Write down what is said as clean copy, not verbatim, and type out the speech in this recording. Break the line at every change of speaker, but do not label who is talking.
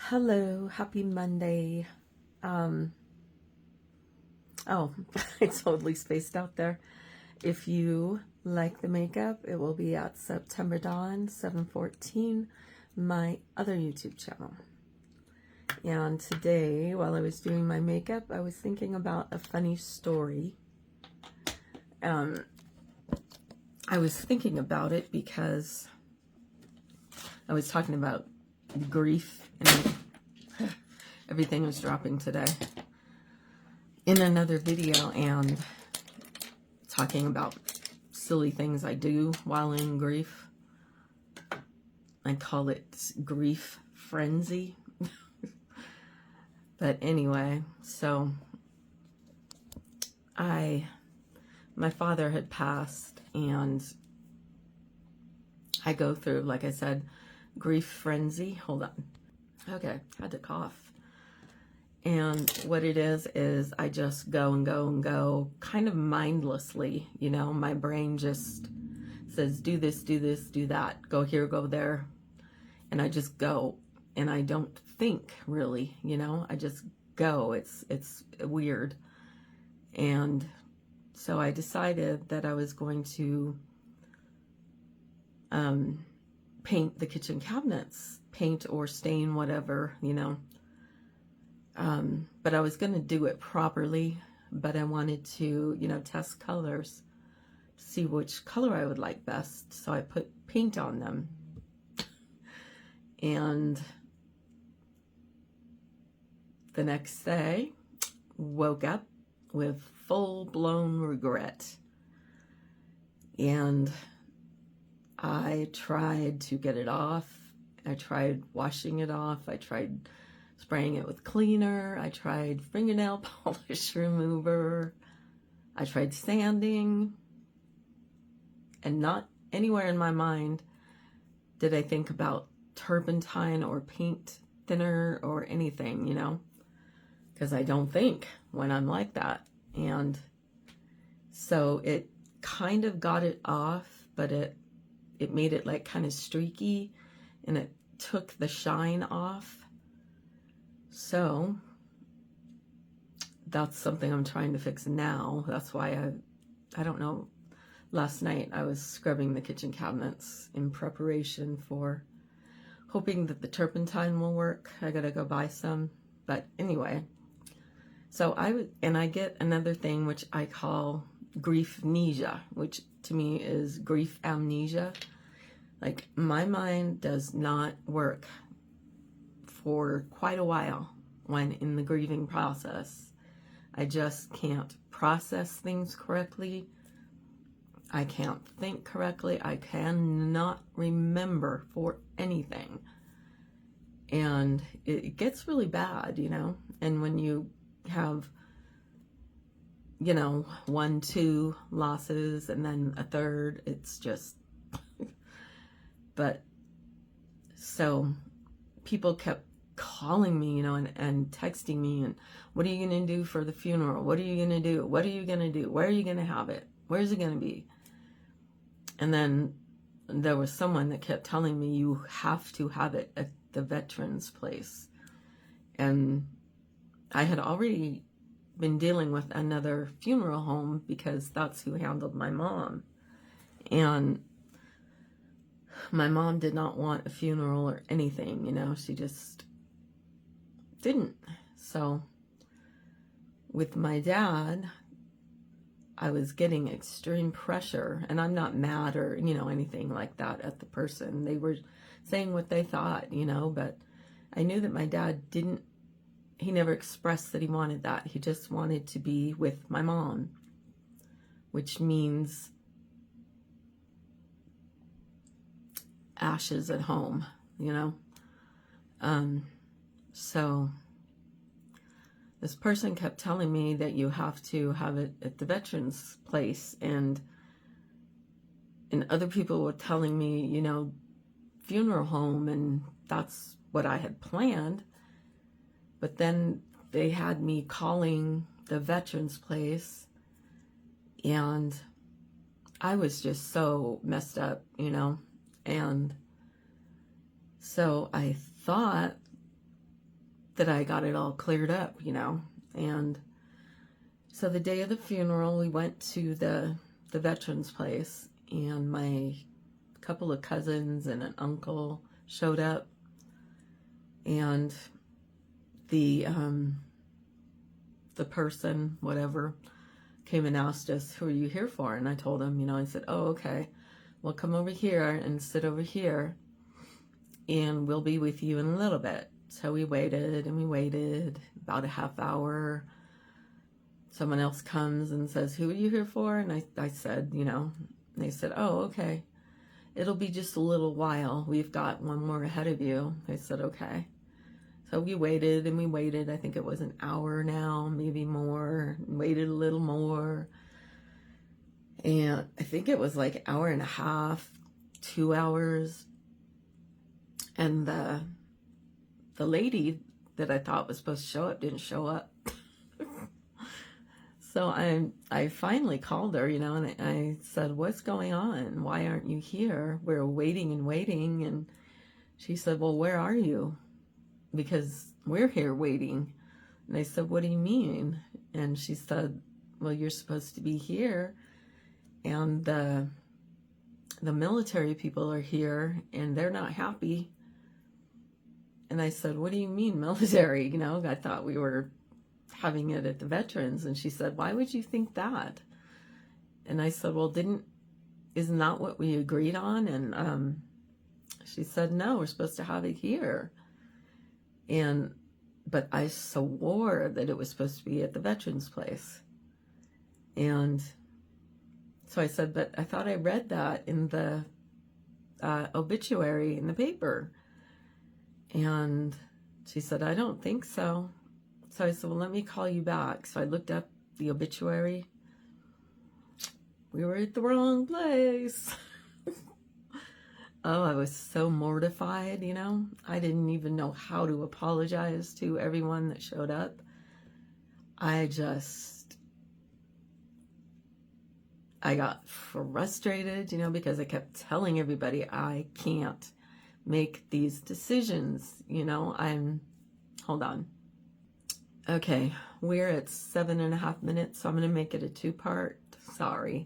Hello, happy Monday. Um, oh, I totally spaced out there. If you like the makeup, it will be at September Dawn 714, my other YouTube channel. And today, while I was doing my makeup, I was thinking about a funny story. I was thinking about it because I was talking about grief and everything was dropping today in another video and talking about silly things I do while in grief. I call it grief frenzy. But anyway, so my father had passed and I go through, like I said, grief frenzy. Hold on. Okay, had to cough. And what it is I just go and go and go kind of mindlessly, you know, my brain just says, do this, do this, do that, go here, go there. And I just go and I don't think really, you know, I just go. It's weird. And so I decided that I was going to paint the kitchen cabinets, paint or stain, whatever, you know. But I was going to do it properly, but I wanted to, you know, test colors, see which color I would like best. So I put paint on them. And the next day, woke up with full-blown regret. And I tried to get it off. I tried washing it off. I tried spraying it with cleaner. I tried fingernail polish remover. I tried sanding. And not anywhere in my mind did I think about turpentine or paint thinner or anything, you know, because I don't think when I'm like that. And so it kind of got it off, but it made it like kind of streaky and it took the shine off. So that's something I'm trying to fix now. That's why I don't know, last night I was scrubbing the kitchen cabinets in preparation for hoping that the turpentine will work. I gotta go buy some. But anyway, so I get another thing which I call grief amnesia, which to me is grief amnesia. Like my mind does not work for quite a while when in the grieving process. I just can't process things correctly. I can't think correctly. I cannot remember for anything. And it gets really bad, you know. And when you have, you know, 1, 2 losses and then a third, it's just, but so people kept calling me, you know, and texting me, and what are you going to do for the funeral? What are you going to do? What are you going to do? Where are you going to have it? Where's it going to be? And then there was someone that kept telling me, you have to have it at the veterans place. And I had already been dealing with another funeral home because that's who handled my mom. And my mom did not want a funeral or anything, you know, she just didn't. So with my dad, I was getting extreme pressure, and I'm not mad or, you know, anything like that at the person. They were saying what they thought, you know, but I knew that my dad he never expressed that he wanted that. He just wanted to be with my mom, which means ashes at home, you know. So this person kept telling me that you have to have it at the veterans place, and other people were telling me, you know, funeral home, and that's what I had planned. But then they had me calling the veterans place, and I was just so messed up, you know. And so I thought that I got it all cleared up, you know. And so the day of the funeral, we went to the veterans place, and my couple of cousins and an uncle showed up, and the person, whatever, came and asked us, who are you here for? And I told him, you know, I said, oh, okay, well, come over here and sit over here, and we'll be with you in a little bit. So we waited and we waited about a half hour. Someone else comes and says, who are you here for? And I said, you know, and they said, oh, okay, it'll be just a little while. We've got one more ahead of you. I said, okay. So we waited and we waited. I think it was an hour now, maybe more. Waited a little more. And I think it was like an hour and a half, 2 hours. And the lady that I thought was supposed to show up didn't show up. So I finally called her, you know, and I said, what's going on? Why aren't you here? We're waiting and waiting. And she said, well, where are you? Because we're here waiting. And I said, what do you mean? And she said, well, you're supposed to be here, and the military people are here and they're not happy. And I said, what do you mean military? You know, I thought we were having it at the veterans. And she said, why would you think that? And I said, well, isn't that what we agreed on? And she said, no, we're supposed to have it here. But I swore that it was supposed to be at the veterans place. And so I said, but I thought I read that in the obituary in the paper. And she said, I don't think so. So I said, well, let me call you back. So I looked up the obituary. We were at the wrong place. Oh, I was so mortified, you know. I didn't even know how to apologize to everyone that showed up. I got frustrated, you know, because I kept telling everybody I can't make these decisions, you know. Hold on. Okay, we're at 7.5 minutes, so I'm going to make it a 2-part. Sorry.